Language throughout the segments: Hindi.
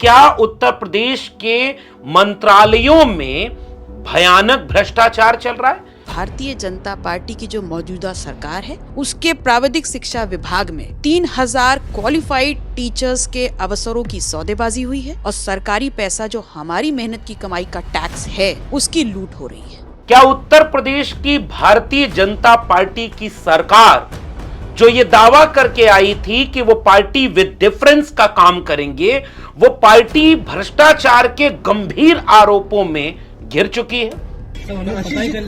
क्या उत्तर प्रदेश के मंत्रालयों में भयानक भ्रष्टाचार चल रहा है? भारतीय जनता पार्टी की जो मौजूदा सरकार है उसके प्राविधिक शिक्षा विभाग में 3000 क्वालिफाइड टीचर्स के अवसरों की सौदेबाजी हुई है और सरकारी पैसा जो हमारी मेहनत की कमाई का टैक्स है उसकी लूट हो रही है। क्या उत्तर प्रदेश की भारतीय जनता पार्टी की सरकार जो ये दावा करके आई थी कि वो पार्टी विद डिफरेंस का काम करेंगे, वो पार्टी भ्रष्टाचार के गंभीर आरोपों में घिर चुकी है?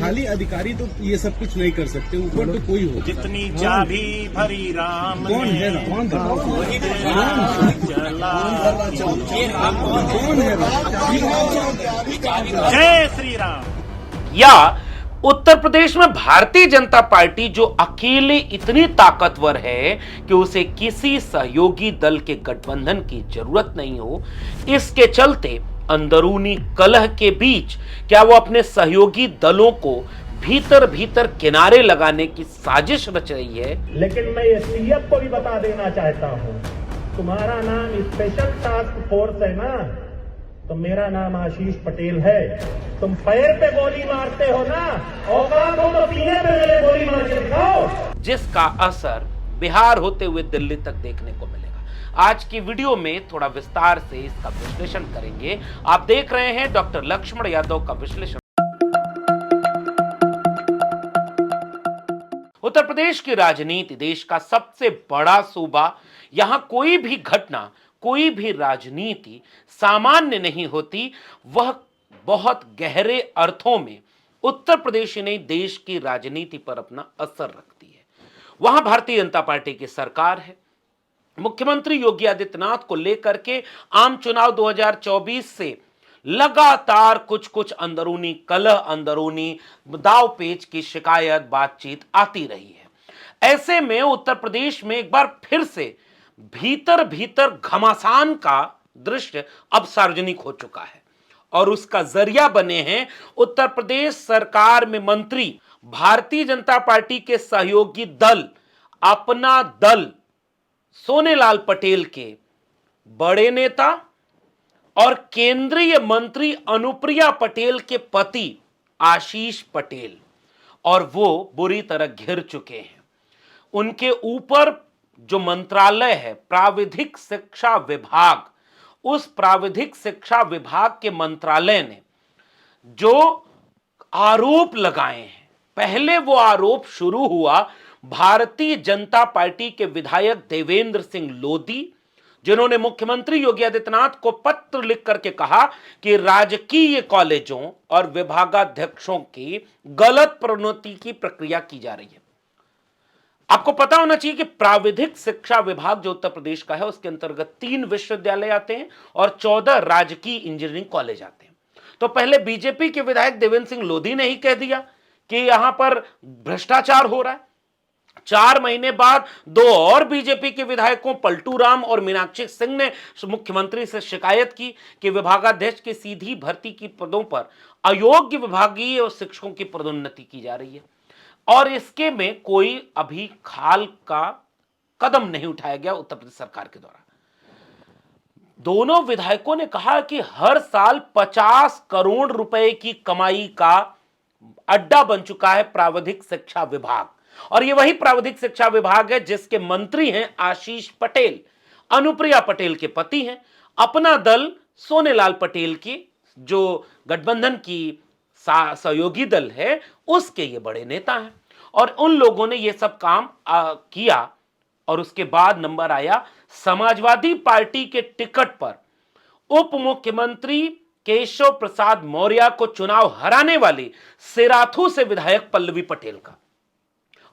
खाली अधिकारी तो ये सब कुछ नहीं कर सकते, ऊपर तो कोई हो। जितनी चाबी भरी राम कौन है कौन जय श्री राम। या उत्तर प्रदेश में भारतीय जनता पार्टी जो अकेले इतनी ताकतवर है कि उसे किसी सहयोगी दल के गठबंधन की जरूरत नहीं हो, इसके चलते अंदरूनी कलह के बीच क्या वो अपने सहयोगी दलों को भीतर भीतर किनारे लगाने की साजिश रच रही है? लेकिन मैं एसटीएफ को भी बता देना चाहता हूं, तुम्हारा नाम स्पेशल टास्क फोर्स है ना, तो मेरा नाम आशीष पटेल है। तुम पैर पे गोली मारते हो ना, औकात हो तो सीने पे मेरे गोली मार के दिखाओ। जिसका असर बिहार होते हुए दिल्ली तक देखने को मिलेगा। आज की वीडियो में थोड़ा विस्तार से इसका विश्लेषण करेंगे। आप देख रहे हैं डॉक्टर लक्ष्मण यादव का विश्लेषण। उत्तर प्रदेश की राजनीति देश का सबसे बड़ा सूबा, यहां कोई भी घटना, कोई भी राजनीति सामान्य नहीं होती, वह बहुत गहरे अर्थों में उत्तर प्रदेश ही नहीं देश की राजनीति पर अपना असर रखती है। वहां भारतीय जनता पार्टी की सरकार है। मुख्यमंत्री योगी आदित्यनाथ को लेकर के आम चुनाव 2024 से लगातार कुछ कुछ अंदरूनी कलह, अंदरूनी दाव पेच की शिकायत, बातचीत आती रही है। ऐसे में उत्तर प्रदेश में एक बार फिर से भीतर भीतर घमासान का दृश्य अब सार्वजनिक हो चुका है और उसका जरिया बने हैं उत्तर प्रदेश सरकार में मंत्री, भारतीय जनता पार्टी के सहयोगी दल, अपना दल, सोनेलाल पटेल के बड़े नेता और केंद्रीय मंत्री अनुप्रिया पटेल के पति आशीष पटेल, और वो बुरी तरह घिर चुके हैं। उनके ऊपर जो मंत्रालय है प्राविधिक शिक्षा विभाग, उस प्राविधिक शिक्षा विभाग के मंत्रालय ने जो आरोप लगाए हैं, पहले वो आरोप शुरू हुआ भारतीय जनता पार्टी के विधायक देवेंद्र सिंह लोधी, जिन्होंने मुख्यमंत्री योगी आदित्यनाथ को पत्र लिख करके कहा कि राजकीय कॉलेजों और विभागाध्यक्षों की गलत प्रोन्नति की प्रक्रिया की जा रही है। आपको पता होना चाहिए कि प्राविधिक शिक्षा विभाग जो उत्तर प्रदेश का है उसके अंतर्गत 3 विश्वविद्यालय आते हैं और 14 राजकीय इंजीनियरिंग कॉलेज आते हैं। तो पहले बीजेपी के विधायक देवेंद्र सिंह लोधी ने ही कह दिया कि यहां पर भ्रष्टाचार हो रहा है। 4 महीने बाद 2 और बीजेपी के विधायकों पलटू राम और मीनाक्षी सिंह ने मुख्यमंत्री से शिकायत की कि विभागाध्यक्ष की सीधी भर्ती की पदों पर अयोग्य विभागीय और शिक्षकों की पदोन्नति की जा रही है और इसके में कोई अभी खाल का कदम नहीं उठाया गया उत्तर प्रदेश सरकार के द्वारा। दोनों विधायकों ने कहा कि हर साल 50 करोड़ रुपए की कमाई का अड्डा बन चुका है प्राविधिक शिक्षा विभाग, और यह वही प्राविधिक शिक्षा विभाग है जिसके मंत्री हैं आशीष पटेल, अनुप्रिया पटेल के पति हैं, अपना दल सोनेलाल पटेल की जो गठबंधन की सहयोगी दल है उसके ये बड़े नेता हैं, और उन लोगों ने ये सब काम किया। और उसके बाद नंबर आया समाजवादी पार्टी के टिकट पर उप मुख्यमंत्री केशव प्रसाद मौर्य को चुनाव हराने वाली सिराथू से विधायक पल्लवी पटेल का,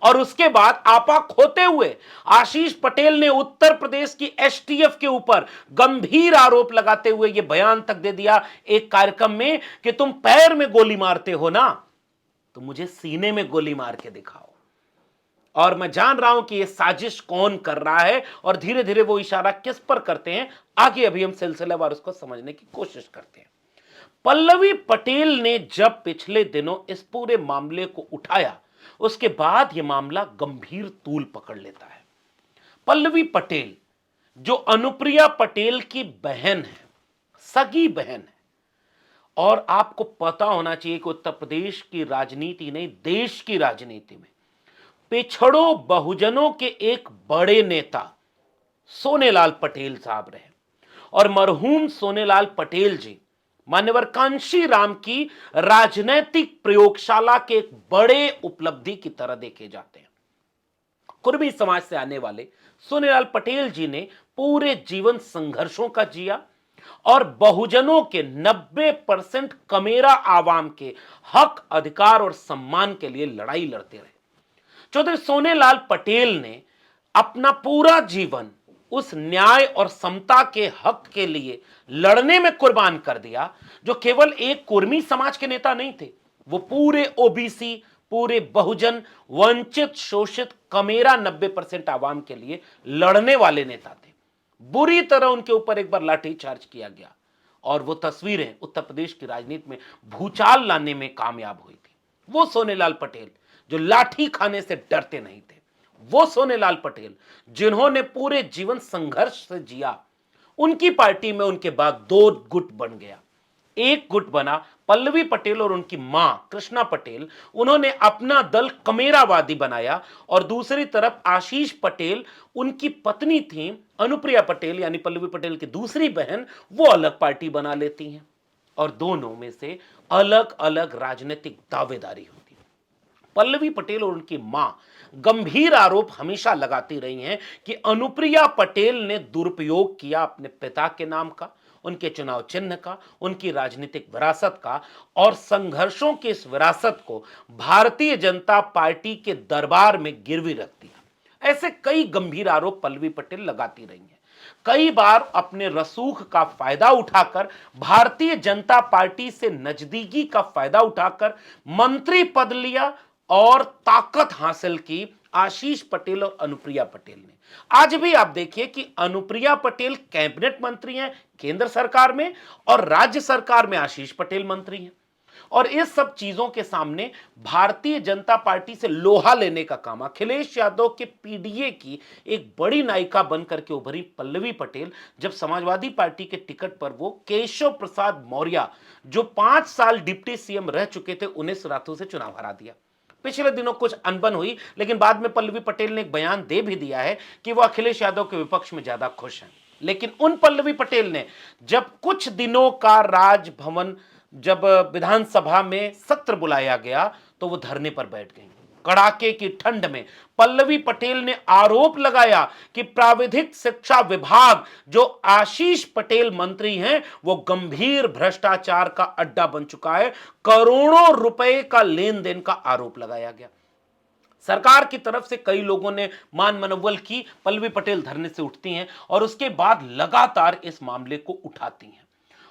और उसके बाद आपा खोते हुए आशीष पटेल ने उत्तर प्रदेश की एसटीएफ के ऊपर गंभीर आरोप लगाते हुए यह बयान तक दे दिया एक कार्यक्रम में कि तुम पैर में गोली मारते हो ना, तो मुझे सीने में गोली मार के दिखाओ। और मैं जान रहा हूं कि यह साजिश कौन कर रहा है और धीरे धीरे वो इशारा किस पर करते हैं, आगे अभी हम सिलसिलेवार उसको समझने की कोशिश करते हैं। पल्लवी पटेल ने जब पिछले दिनों इस पूरे मामले को उठाया, उसके बाद यह मामला गंभीर तूल पकड़ लेता है। पल्लवी पटेल जो अनुप्रिया पटेल की बहन है, सगी बहन है। और आपको पता होना चाहिए कि उत्तर प्रदेश की राजनीति नहीं, देश की राजनीति में पिछड़ों बहुजनों के एक बड़े नेता सोनेलाल पटेल साहब रहे। और मरहूम सोनेलाल पटेल जी मान्यवर कांशी राम की राजनैतिक प्रयोगशाला के एक बड़े उपलब्धि की तरह देखे जाते हैं। कुर्मी समाज से आने वाले सोनेलाल पटेल जी ने पूरे जीवन संघर्षों का जिया और बहुजनों के 90% कमेरा आवाम के हक, अधिकार और सम्मान के लिए लड़ाई लड़ते रहे। चौधरी सोनेलाल पटेल ने अपना पूरा जीवन उस न्याय और समता के हक के लिए लड़ने में कुर्बान कर दिया, जो केवल एक कुर्मी समाज के नेता नहीं थे, वो पूरे ओबीसी, पूरे बहुजन, वंचित, शोषित, कमेरा 90% आवाम के लिए लड़ने वाले नेता थे। बुरी तरह उनके ऊपर एक बार लाठीचार्ज किया गया और वो तस्वीरें उत्तर प्रदेश की राजनीति में भूचाल लाने में कामयाब हुई थी। वो सोनेलाल पटेल जो लाठी खाने से डरते नहीं थे, वो सोनेलाल पटेल जिन्होंने पूरे जीवन संघर्ष से जिया, उनकी पार्टी में उनके बाद 2 गुट बन गया। एक गुट बना पल्लवी पटेल और उनकी मां कृष्णा पटेल, उन्होंने अपना दल कमेरावादी बनाया, और दूसरी तरफ आशीष पटेल, उनकी पत्नी थी अनुप्रिया पटेल यानी पल्लवी पटेल की दूसरी बहन, वो अलग पार्टी बना लेती हैं और दोनों में से अलग अलग राजनीतिक दावेदारी होती है। पल्लवी पटेल और उनकी मां गंभीर आरोप हमेशा लगाती रही हैं कि अनुप्रिया पटेल ने दुरुपयोग किया अपने पिता के नाम का, उनके चुनाव चिन्ह का, उनकी राजनीतिक विरासत का, और संघर्षों की इस विरासत को भारतीय जनता पार्टी के दरबार में गिरवी रख दिया। ऐसे कई गंभीर आरोप पल्लवी पटेल लगाती रही हैं। कई बार अपने रसूख का फायदा उठाकर, भारतीय जनता पार्टी से नजदीकी का फायदा उठाकर मंत्री पद लिया और ताकत हासिल की आशीष पटेल और अनुप्रिया पटेल ने। आज भी आप देखिए कि अनुप्रिया पटेल कैबिनेट मंत्री हैं केंद्र सरकार में और राज्य सरकार में आशीष पटेल मंत्री हैं। और इस सब चीजों के सामने भारतीय जनता पार्टी से लोहा लेने का काम अखिलेश यादव के पीडीए की एक बड़ी नायिका बनकर के उभरी पल्लवी पटेल, जब समाजवादी पार्टी के टिकट पर वो केशव प्रसाद मौर्य, जो 5 साल डिप्टी सीएम रह चुके थे, उन्हें रातों से चुनाव हरा दिया। पिछले दिनों कुछ अनबन हुई, लेकिन बाद में पल्लवी पटेल ने एक बयान दे भी दिया है कि वो अखिलेश यादव के विपक्ष में ज्यादा खुश हैं। लेकिन उन पल्लवी पटेल ने जब कुछ दिनों का राजभवन, जब विधानसभा में सत्र बुलाया गया, तो वो धरने पर बैठ गई। कड़ाके की ठंड में पल्लवी पटेल ने आरोप लगाया कि प्राविधिक शिक्षा विभाग, जो आशीष पटेल मंत्री हैं, वो गंभीर भ्रष्टाचार का अड्डा बन चुका है। करोड़ों रुपए का लेन देन का आरोप लगाया गया। सरकार की तरफ से कई लोगों ने मान मनोबल की, पल्लवी पटेल धरने से उठती हैं और उसके बाद लगातार इस मामले को उठाती हैं।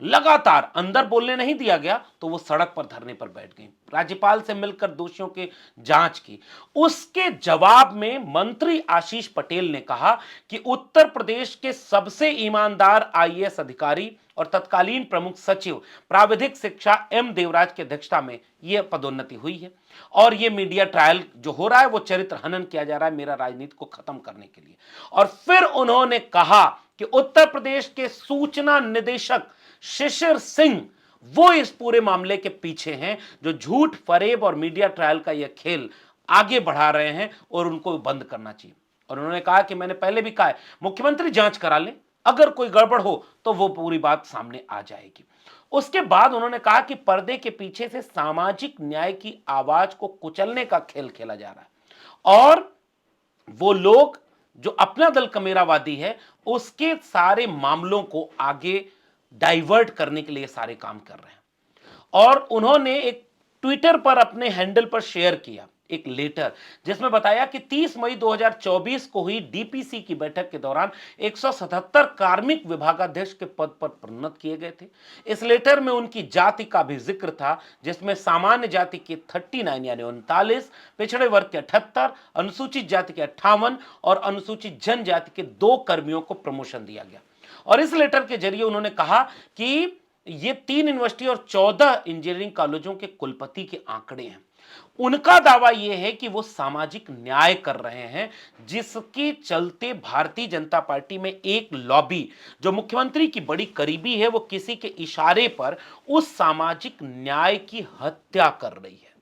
लगातार अंदर बोलने नहीं दिया गया तो वो सड़क पर धरने पर बैठ गई, राज्यपाल से मिलकर दोषियों की जांच की। उसके जवाब में मंत्री आशीष पटेल ने कहा कि उत्तर प्रदेश के सबसे ईमानदार आईएएस अधिकारी और तत्कालीन प्रमुख सचिव प्राविधिक शिक्षा एम देवराज की अध्यक्षता में यह पदोन्नति हुई है और यह मीडिया ट्रायल जो हो रहा है वो चरित्र हनन किया जा रहा है मेरा राजनीति को खत्म करने के लिए। और फिर उन्होंने कहा कि उत्तर प्रदेश के सूचना निदेशक शिशिर सिंह वो इस पूरे मामले के पीछे हैं, जो झूठ, फरेब और मीडिया ट्रायल का यह खेल आगे बढ़ा रहे हैं और उनको बंद करना चाहिए। और उन्होंने कहा कि मैंने पहले भी कहा है, मुख्यमंत्री जांच करा ले, अगर कोई गड़बड़ हो तो वो पूरी बात सामने आ जाएगी। उसके बाद उन्होंने कहा कि पर्दे के पीछे से सामाजिक न्याय की आवाज को कुचलने का खेल खेला जा रहा है और वो लोग जो अपना दल कमेरावादी है उसके सारे मामलों को आगे डाइवर्ट करने के लिए सारे काम कर रहे हैं। और उन्होंने एक ट्विटर पर अपने हैंडल पर शेयर किया एक लेटर, जिसमें बताया कि 30 मई 2024 को हुई डीपीसी की बैठक के दौरान 177 कार्मिक विभागाध्यक्ष के पद पर प्रोन्नत किए गए थे। इस लेटर में उनकी जाति का भी जिक्र था, जिसमें सामान्य जाति के 39 यानी 39, पिछड़े वर्ग के 78, अनुसूचित जाति के 58 और अनुसूचित जनजाति के 2 कर्मियों को प्रमोशन दिया गया। और इस लेटर के जरिए उन्होंने कहा कि ये 3 यूनिवर्सिटी और 14 इंजीनियरिंग कॉलेजों के कुलपति के आंकड़े हैं। उनका दावा यह है कि वो सामाजिक न्याय कर रहे हैं, जिसके चलते भारतीय जनता पार्टी में एक लॉबी जो मुख्यमंत्री की बड़ी करीबी है, वो किसी के इशारे पर उस सामाजिक न्याय की हत्या कर रही है,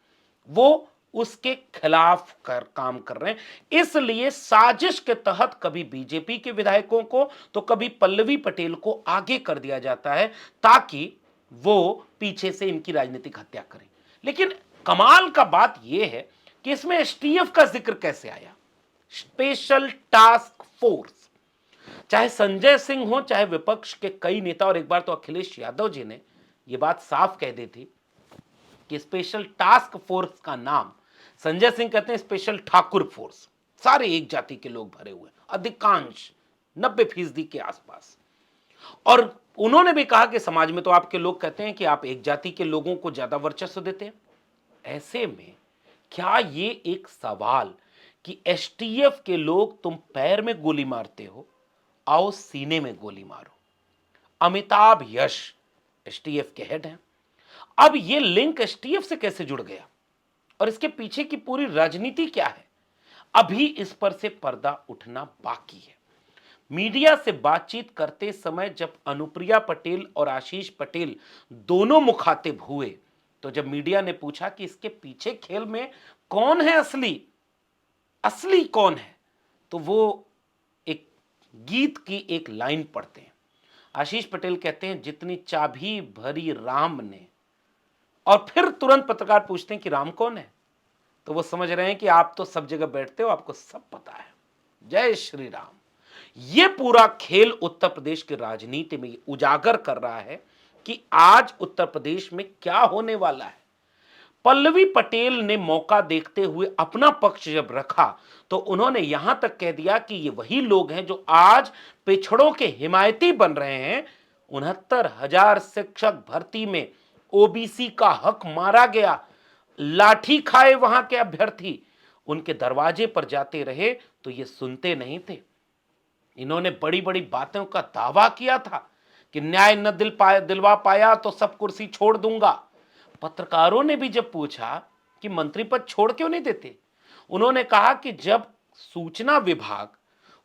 वो उसके खिलाफ काम कर रहे हैं। इसलिए साजिश के तहत कभी बीजेपी के विधायकों को तो कभी पल्लवी पटेल को आगे कर दिया जाता है ताकि वो पीछे से इनकी राजनीतिक हत्या करें। लेकिन कमाल का बात यह है कि इसमें एसटीएफ का जिक्र कैसे आया, स्पेशल टास्क फोर्स। चाहे संजय सिंह हो, चाहे विपक्ष के कई नेता, और एक बार तो अखिलेश यादव जी ने यह बात साफ कह दी थी कि स्पेशल टास्क फोर्स का नाम, संजय सिंह कहते हैं स्पेशल ठाकुर फोर्स, सारे एक जाति के लोग भरे हुए, अधिकांश 90% के आसपास। और उन्होंने भी कहा कि समाज में तो आपके लोग कहते हैं कि आप एक जाति के लोगों को ज्यादा वर्चस्व देते हैं। ऐसे में क्या ये एक सवाल कि एसटीएफ के लोग तुम पैर में गोली मारते हो, आओ सीने में गोली मारो। अमिताभ यश एसटीएफ के हेड हैं। अब ये लिंक एसटीएफ से कैसे जुड़ गया और इसके पीछे की पूरी राजनीति क्या है, अभी इस पर से पर्दा उठना बाकी है। मीडिया से बातचीत करते समय जब अनुप्रिया पटेल और आशीष पटेल दोनों मुखातिब हुए, तो जब मीडिया ने पूछा कि इसके पीछे खेल में कौन है असली कौन है, तो वो एक गीत की एक लाइन पढ़ते हैं। आशीष पटेल कहते हैं जितनी चाबी भरी राम ने, और फिर तुरंत पत्रकार पूछते हैं कि राम कौन है, तो वो समझ रहे हैं कि आप तो सब जगह बैठते हो, आपको सब पता है। जय श्री राम। ये पूरा खेल उत्तर प्रदेश की राजनीति में उजागर कर रहा है कि आज उत्तर प्रदेश में क्या होने वाला है। पल्लवी पटेल ने मौका देखते हुए अपना पक्ष जब रखा तो उन्होंने यहां तक कह दिया कि ये वही लोग हैं जो आज पिछड़ों के हिमायती बन रहे हैं। 69,000 शिक्षक भर्ती में ओबीसी का हक मारा गया, लाठी खाए वहां के अभ्यर्थी, उनके दरवाजे पर जाते रहे तो ये सुनते नहीं थे। इन्होंने बड़ी बड़ी बातों का दावा किया था कि न्याय न दिलवा पाया तो सब कुर्सी छोड़ दूंगा। पत्रकारों ने भी जब पूछा कि मंत्री पद छोड़ क्यों नहीं देते, उन्होंने कहा कि जब सूचना विभाग,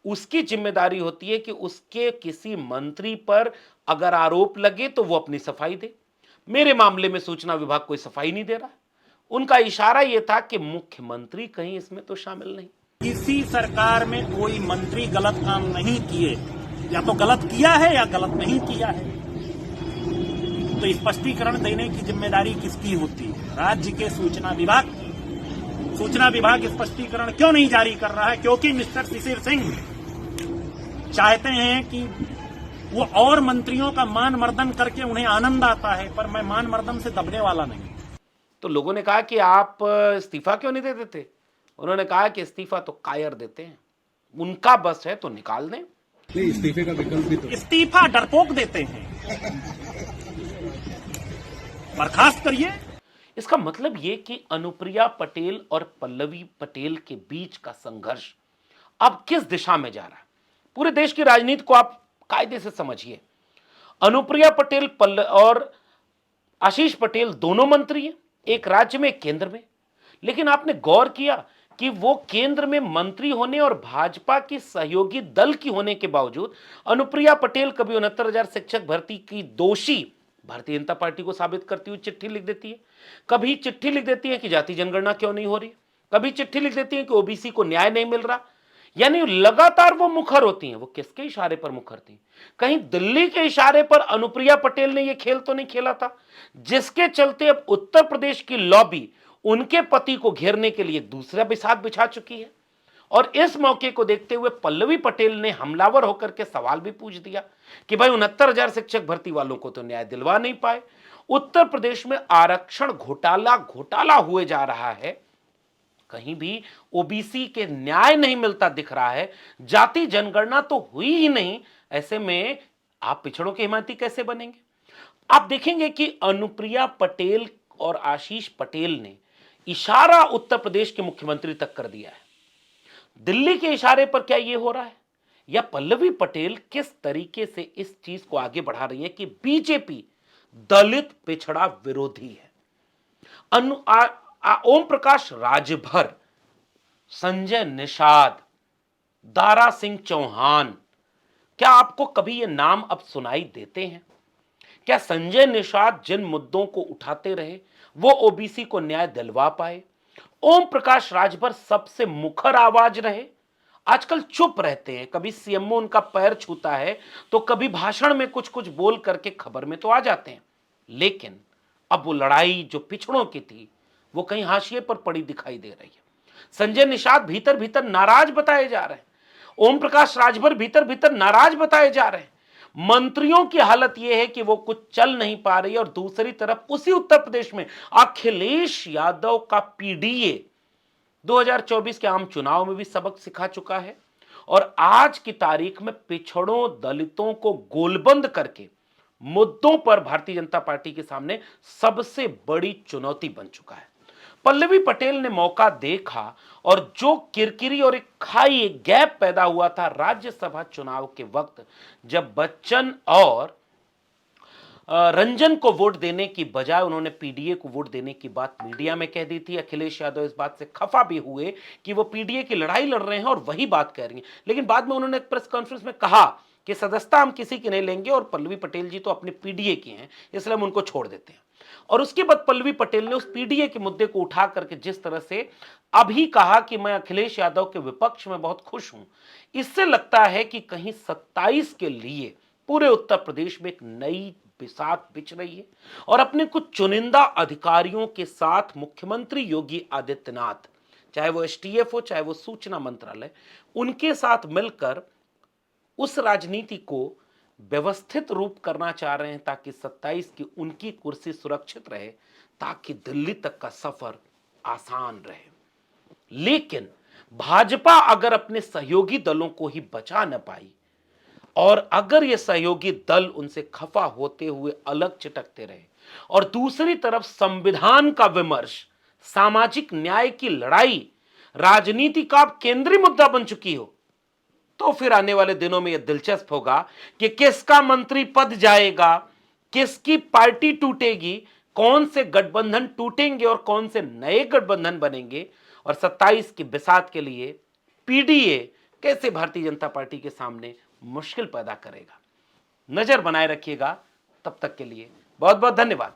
उसकी जिम्मेदारी होती है कि उसके किसी मंत्री पर अगर आरोप लगे तो वो अपनी सफाई दे। मेरे मामले में सूचना विभाग कोई सफाई नहीं दे रहा। उनका इशारा यह था कि मुख्यमंत्री कहीं इसमें तो शामिल नहीं। किसी सरकार में कोई मंत्री गलत काम नहीं किए, या तो गलत किया है या गलत नहीं किया है, तो स्पष्टीकरण देने की जिम्मेदारी किसकी होती है? राज्य के सूचना विभाग स्पष्टीकरण क्यों नहीं जारी कर रहा है? क्योंकि मिस्टर शिशिर सिंह चाहते हैं कि वो और मंत्रियों का मान मर्दन करके उन्हें आनंद आता है, पर मैं मान मर्दन से दबने वाला नहीं। तो लोगों ने कहा कि आप इस्तीफा क्यों नहीं दे देते? उन्होंने कहा कि इस्तीफा तो कायर देते हैं, उनका बस है तो निकाल दें। नहीं, इस्तीफे का विकल्प भी तो। इस्तीफा डरपोक देते हैं, बर्खास्त करिए। इसका मतलब ये कि अनुप्रिया पटेल और पल्लवी पटेल के बीच का संघर्ष अब किस दिशा में जा रहा है, पूरे देश की राजनीति को आप कायदे से समझिए। अनुप्रिया पटेल और आशीष पटेल दोनों मंत्री हैं, एक राज्य में एक केंद्र में। लेकिन आपने गौर किया कि वो केंद्र में मंत्री होने और भाजपा की सहयोगी दल की होने के बावजूद अनुप्रिया पटेल कभी 69,000 शिक्षक भर्ती की दोषी भारतीय जनता पार्टी को साबित करती हुई चिट्ठी लिख देती है, कभी चिट्ठी लिख देती है कि जाति जनगणना क्यों नहीं हो रही, कभी चिट्ठी लिख देती है कि ओबीसी को न्याय नहीं मिल रहा। यानी लगातार वो मुखर होती हैं। वो किसके इशारे पर मुखर थी? कहीं दिल्ली के इशारे पर अनुप्रिया पटेल ने यह खेल तो नहीं खेला था, जिसके चलते अब उत्तर प्रदेश की लॉबी उनके पति को घेरने के लिए दूसरा बिसात बिछा चुकी है। और इस मौके को देखते हुए पल्लवी पटेल ने हमलावर होकर के सवाल भी पूछ दिया कि भाई 69,000 शिक्षक भर्ती वालों को तो न्याय दिलवा नहीं पाए। उत्तर प्रदेश में आरक्षण घोटाला हुए जा रहा है, कहीं भी ओबीसी के न्याय नहीं मिलता दिख रहा है, जाति जनगणना तो हुई ही नहीं। ऐसे में आप पिछड़ों के हिमायती कैसे बनेंगे? आप देखेंगे कि अनुप्रिया पटेल और आशीष पटेल ने इशारा उत्तर प्रदेश के मुख्यमंत्री तक कर दिया है। दिल्ली के इशारे पर क्या यह हो रहा है, या पल्लवी पटेल किस तरीके से इस चीज को आगे बढ़ा रही है कि बीजेपी दलित पिछड़ा विरोधी है। ओम प्रकाश राजभर, संजय निषाद, दारा सिंह चौहान, क्या आपको कभी ये नाम अब सुनाई देते हैं? क्या संजय निषाद जिन मुद्दों को उठाते रहे वो ओबीसी को न्याय दिलवा पाए? ओम प्रकाश राजभर सबसे मुखर आवाज रहे, आजकल चुप रहते हैं। कभी सीएमओ उनका पैर छूता है तो कभी भाषण में कुछ कुछ बोल करके खबर में तो आ जाते हैं, लेकिन अब वो लड़ाई जो पिछड़ों की थी वो कहीं हाशिए पर पड़ी दिखाई दे रही है। संजय निषाद भीतर भीतर नाराज बताए जा रहे हैं, ओम प्रकाश राजभर भीतर भीतर नाराज बताए जा रहे हैं। मंत्रियों की हालत यह है कि वो कुछ चल नहीं पा रही, और दूसरी तरफ उसी उत्तर प्रदेश में अखिलेश यादव का पीडीए 2024 के आम चुनाव में भी सबक सिखा चुका है, और आज की तारीख में पिछड़ों दलितों को गोलबंद करके मुद्दों पर भारतीय जनता पार्टी के सामने सबसे बड़ी चुनौती बन चुका है। पल्लवी पटेल ने मौका देखा, और जो किरकिरी और एक खाई, एक गैप पैदा हुआ था राज्यसभा चुनाव के वक्त, जब बच्चन और रंजन को वोट देने की बजाय उन्होंने पीडीए को वोट देने की बात मीडिया में कह दी थी। अखिलेश यादव इस बात से खफा भी हुए कि वो पीडीए की लड़ाई लड़ रहे हैं और वही बात कह रही हैं, लेकिन बाद में उन्होंने एक प्रेस कॉन्फ्रेंस में कहा कि सदस्यता हम किसी की नहीं लेंगे, और पल्लवी पटेल जी तो अपने पीडीए की हैं, इसलिए हम उनको छोड़ देते हैं। और उसके बाद पल्लवी पटेल ने उस पीडीए के मुद्दे को उठा करके जिस तरह से अभी कहा कि मैं अखिलेश यादव के विपक्ष में बहुत खुश हूं, इससे लगता है कि कहीं 27 के लिए पूरे उत्तर प्रदेश में एक नई बिसात बिछ रही है, और अपने कुछ चुनिंदा अधिकारियों के साथ मुख्यमंत्री योगी आदित्यनाथ, चाहे वो एसटीएफ हो चाहे वो सूचना मंत्रालय, उनके साथ मिलकर उस राजनीति को व्यवस्थित रूप करना चाह रहे हैं, ताकि 27 की उनकी कुर्सी सुरक्षित रहे, ताकि दिल्ली तक का सफर आसान रहे। लेकिन भाजपा अगर अपने सहयोगी दलों को ही बचा न पाई, और अगर ये सहयोगी दल उनसे खफा होते हुए अलग चिटकते रहे, और दूसरी तरफ संविधान का विमर्श, सामाजिक न्याय की लड़ाई राजनीति का केंद्रीय मुद्दा बन चुकी हो, तो फिर आने वाले दिनों में यह दिलचस्प होगा कि किसका मंत्री पद जाएगा, किसकी पार्टी टूटेगी, कौन से गठबंधन टूटेंगे और कौन से नए गठबंधन बनेंगे, और 27 की बिसात के लिए पीडीए कैसे भारतीय जनता पार्टी के सामने मुश्किल पैदा करेगा। नजर बनाए रखिएगा। तब तक के लिए बहुत बहुत धन्यवाद।